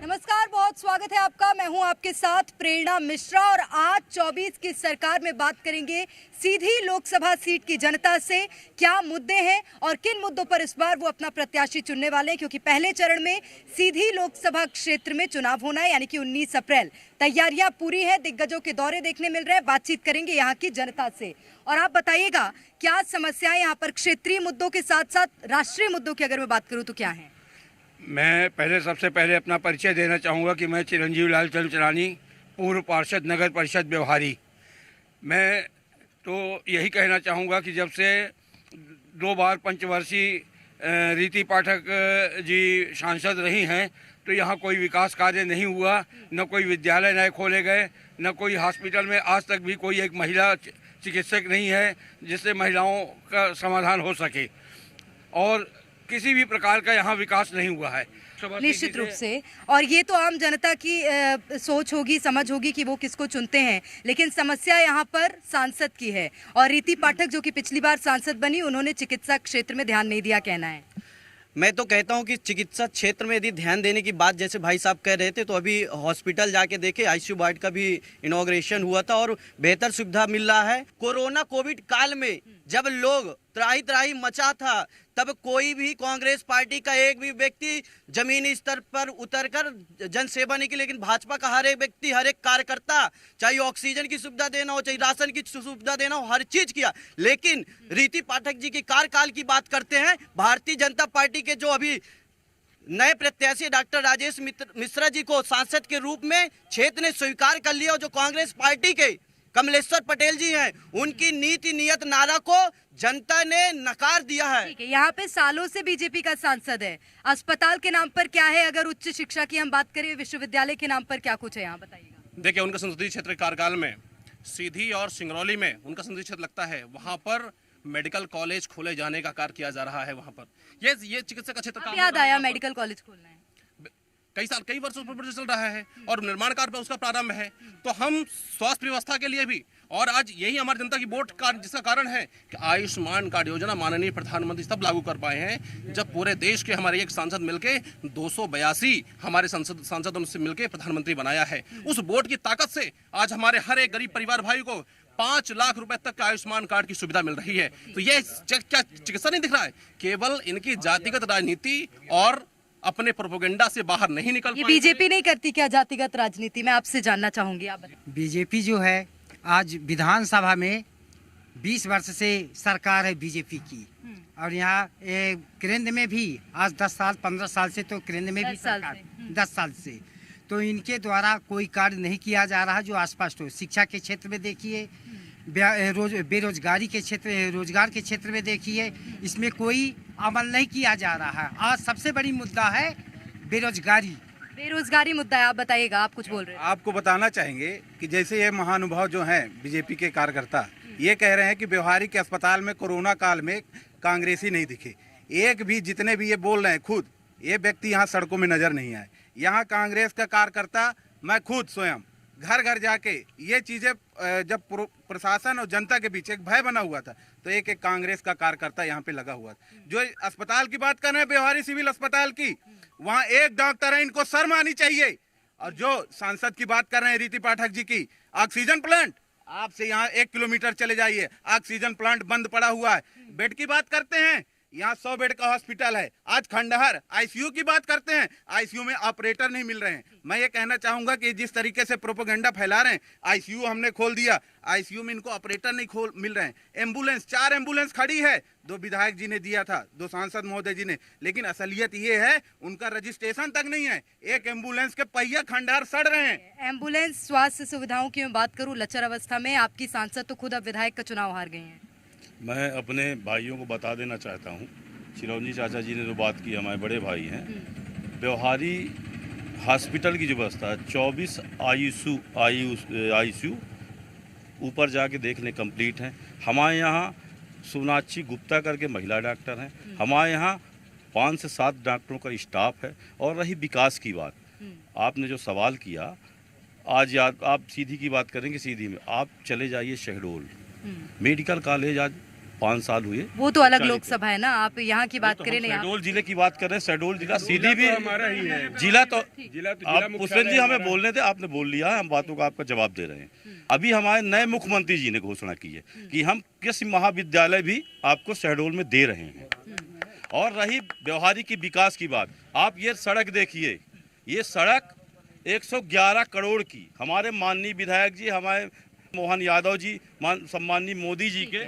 नमस्कार, बहुत स्वागत है आपका। मैं हूं आपके साथ प्रेरणा मिश्रा और आज 24 की सरकार में बात करेंगे सीधी लोकसभा सीट की जनता से। क्या मुद्दे हैं और किन मुद्दों पर इस बार वो अपना प्रत्याशी चुनने वाले हैं, क्योंकि पहले चरण में सीधी लोकसभा क्षेत्र में चुनाव होना है, यानी कि 19 अप्रैल। तैयारियां पूरी है, दिग्गजों के दौरे देखने मिल रहे हैं। बातचीत करेंगे यहाँ की जनता से। और आप बताइएगा, क्या समस्याएं यहाँ पर क्षेत्रीय मुद्दों के साथ साथ राष्ट्रीय मुद्दों की अगर मैं बात करूँ तो क्या है? मैं सबसे पहले अपना परिचय देना चाहूँगा कि मैं चिरंजीव लाल चंद्रानी, पूर्व पार्षद, नगर परिषद व्यवहारी। मैं तो यही कहना चाहूँगा कि जब से 2 बार पंचवर्षीय रीति पाठक जी सांसद रही हैं तो यहाँ कोई विकास कार्य नहीं हुआ, न कोई विद्यालय नए खोले गए, न कोई हॉस्पिटल में आज तक भी कोई एक महिला चिकित्सक नहीं है जिससे महिलाओं का समाधान हो सके, और किसी भी प्रकार का यहाँ विकास नहीं हुआ है। निश्चित रूप से, और ये तो आम जनता की सोच होगी, समझ होगी कि वो किसको चुनते हैं, लेकिन समस्या यहाँ पर सांसद की है। और रीति पाठक जो कि पिछली बार सांसद बनी, उन्होंने चिकित्सा क्षेत्र में ध्यान नहीं दिया, कहना है। मैं तो कहता हूं कि चिकित्सा क्षेत्र में यदि ध्यान देने की बात जैसे भाई साहब कह रहे थे, तो अभी हॉस्पिटल जाके देखे, आईसीयू वार्ड का भी इनॉग्रेशन हुआ था और बेहतर सुविधा मिल रहा है। कोरोना कोविड काल में जब लोग त्राही त्राही मचा था, तब कोई भी कांग्रेस पार्टी का एक भी व्यक्ति जमीनी स्तर पर उतरकर जनसेवा नहीं की, लेकिन भाजपा का हर एक व्यक्ति, हर एक कार्यकर्ता, चाहे ऑक्सीजन की सुविधा देना हो, चाहे राशन की सुविधा देना हो, हर चीज किया। लेकिन रीति पाठक जी की कार्यकाल की बात करते हैं, भारतीय जनता पार्टी के जो अभी नए प्रत्याशी डॉक्टर राजेश मिश्रा जी को सांसद के रूप में क्षेत्र ने स्वीकार कर लिया, और जो कांग्रेस पार्टी के कमलेश्वर पटेल जी हैं, उनकी नीति नियत नारा को जनता ने नकार दिया है। ठीक है, यहाँ पे सालों से बीजेपी का सांसद है। अस्पताल के नाम पर क्या है, अगर उच्च शिक्षा की हम बात करें, विश्वविद्यालय के नाम पर क्या कुछ है, यहाँ बताइएगा। देखिए, उनका संसदीय क्षेत्र कार्यकाल में सीधी और सिंगरौली में उनका संसदीय क्षेत्र लगता है, वहाँ पर मेडिकल कॉलेज खोले जाने का कार्य किया जा रहा है। वहाँ पर ये चिकित्सा का क्षेत्र याद आया मेडिकल कॉलेज खोलना है, कई वर्षों पर चल रहा है और निर्माण कार्य पर उसका प्रारंभ है। तो हम स्वास्थ्य व्यवस्था के लिए भी, और आज यही हमारी जनता की वोट का जिसका कारण है कि आयुष्मान कार्ड योजना माननीय प्रधानमंत्री तब लागू कर पाए हैं जब पूरे देश के हमारे एक सांसद मिलके 282 हमारे सांसदों से मिलके प्रधानमंत्री बनाया है। उस वोट की ताकत से आज हमारे हर एक गरीब परिवार भाई को 5 लाख रुपए तक का आयुष्मान कार्ड की सुविधा मिल रही है। तो ये क्या चिकित्सा नहीं दिख रहा है? केवल इनकी जातिगत राजनीति और अपने प्रोपेगेंडा से बाहर नहीं निकल ये बीजेपी नहीं करती क्या जातिगत राजनीति? मैं आपसे जानना चाहूंगी, आप बताइए। बीजेपी जो है, आज विधानसभा में 20 वर्ष से सरकार है बीजेपी की, और यहाँ केंद्र में भी आज 10 साल 15 साल से, तो केंद्र में भी सरकार 10 साल से, तो इनके द्वारा कोई कार्य नहीं किया जा रहा जो स्पष्ट हो। शिक्षा के क्षेत्र में देखिए, बेरोजगारी के क्षेत्र, रोजगार के क्षेत्र में देखिए, इसमें कोई अमल नहीं किया जा रहा है। आज सबसे बड़ी मुद्दा है बेरोजगारी मुद्दा है। आप बताइएगा, आप कुछ बोल रहे हैं। आपको बताना चाहेंगे कि जैसे ये महानुभाव जो हैं बीजेपी के कार्यकर्ता, ये कह रहे हैं कि व्यवहारिक अस्पताल में कोरोना काल में कांग्रेसी नहीं दिखे। एक भी, जितने भी ये बोल रहे हैं, खुद ये व्यक्ति यहाँ सड़कों में नजर नहीं आए। यहाँ कांग्रेस का कार्यकर्ता, मैं खुद स्वयं घर घर जाके ये चीजें, जब प्रशासन और जनता के बीच एक भय बना हुआ था, तो एक कांग्रेस का कार्यकर्ता यहाँ पे लगा हुआ था। जो अस्पताल की बात कर रहे हैं, व्यवहारी सिविल अस्पताल की, वहाँ एक डॉक्टर है, इनको शर्म आनी चाहिए। और जो सांसद की बात कर रहे हैं रीति पाठक जी की, ऑक्सीजन प्लांट, आपसे यहाँ 1 किलोमीटर चले जाइए, ऑक्सीजन प्लांट बंद पड़ा हुआ है। बेड की बात करते हैं, यहाँ 100 बेड का हॉस्पिटल है। आज खंडहर आईसीयू की बात करते हैं, आईसीयू में ऑपरेटर नहीं मिल रहे हैं। मैं ये कहना चाहूंगा कि जिस तरीके से प्रोपेगेंडा फैला रहे हैं, आईसीयू हमने खोल दिया, आईसीयू में इनको ऑपरेटर नहीं मिल रहे हैं। एम्बुलेंस, 4 एम्बुलेंस खड़ी है, 2 विधायक जी ने दिया था, 2 सांसद महोदय जी ने, लेकिन असलियत ये है उनका रजिस्ट्रेशन तक नहीं है। एक एम्बुलेंस के पहिया खंडहर सड़ रहे हैं। एम्बुलेंस स्वास्थ्य सुविधाओं की मैं बात करूँ, लचर अवस्था में आपकी सांसद तो खुद अब विधायक का चुनाव हार गए हैं। मैं अपने भाइयों को बता देना चाहता हूँ, चिरौंजी चाचा जी ने जो बात की, हमारे बड़े भाई हैं, व्यवहारी हॉस्पिटल की जो व्यवस्था है, 24 आईसीयू ऊपर जाके देख लें कंप्लीट हैं। हमारे यहाँ सोनाक्षी गुप्ता करके महिला डॉक्टर हैं, हमारे यहाँ 5 से 7 डॉक्टरों का स्टाफ है। और रही विकास की बात, आपने जो सवाल किया, आज आप सीधी की बात करेंगे, सीधी में आप चले जाइए शहडोल, मेडिकल कॉलेज आज 5 साल हुए। वो तो अलग लोकसभा है ना, आप यहाँ की बात करें नहीं। शहडोल जिले की बात कर रहे हैं। शहडोल जिला सीधी भी हमारा ही है जिला। तो आप पुष्पेंद्र जी हमें बोलने थे, आपने बोल लिया, हम बातों का आपका जवाब दे रहे हैं। अभी हमारे नए मुख्यमंत्री जी ने घोषणा की है कि हम कृषि महाविद्यालय भी आपको शहडोल में दे रहे हैं। और रही व्यवहारिक की विकास की बात, आप ये सड़क देखिए, ये सड़क 111 करोड़ की हमारे माननीय विधायक जी, हमारे मोहन यादव जी, सम्माननीय मोदी जी के।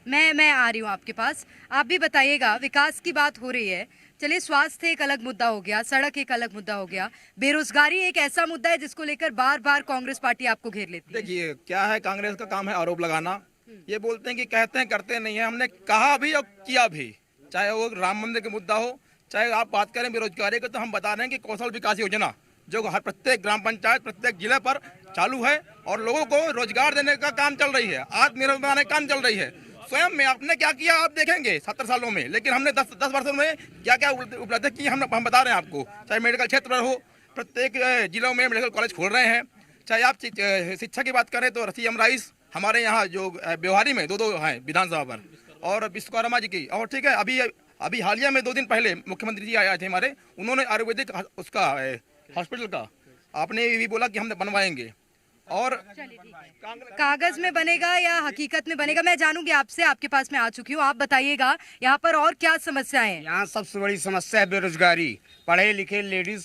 मैं आ रही हूँ आपके पास, आप भी बताइएगा। विकास की बात हो रही है, चलिए स्वास्थ्य एक अलग मुद्दा हो गया, सड़क एक अलग मुद्दा हो गया, बेरोजगारी एक ऐसा मुद्दा है जिसको लेकर बार बार कांग्रेस पार्टी आपको घेर लेती है। देखिए क्या है, कांग्रेस का काम है आरोप लगाना। ये बोलते हैं कि कहते हैं करते नहीं है। हमने कहा भी और किया भी, चाहे वो राम मंदिर का मुद्दा हो, चाहे आप बात करें बेरोजगारी की, तो हम बता रहे हैं कि कौशल विकास योजना जो हर प्रत्येक ग्राम पंचायत, प्रत्येक जिले पर चालू है और लोगों को रोजगार देने का काम चल रही है, आत्मनिर्भर बनाने का काम चल रही है। स्वयं में आपने क्या किया आप देखेंगे 70 सालों में, लेकिन हमने 10 वर्षों में क्या क्या उपलब्धि की हम बता रहे हैं आपको। चाहे मेडिकल क्षेत्र हो, प्रत्येक जिलों में मेडिकल कॉलेज खोल रहे हैं। चाहे आप शिक्षा की बात करें तो रसीम राइस हमारे यहाँ जो व्यवहारी में दो हैं विधानसभा पर, और विश्वकर्मा जी की। और ठीक है, अभी हालिया में 2 दिन पहले मुख्यमंत्री जी आए थे हमारे, उन्होंने आयुर्वेदिक उसका हॉस्पिटल का आपने भी बोला कि हम बनवाएंगे। और कागज में बनेगा या हकीकत में बनेगा, मैं जानूंगी आपसे, आपके पास मैं आ चुकी हूँ। आप बताइएगा यहाँ पर और क्या समस्याएं हैं? यहाँ सबसे बड़ी समस्या है बेरोजगारी। पढ़े लिखे लेडीज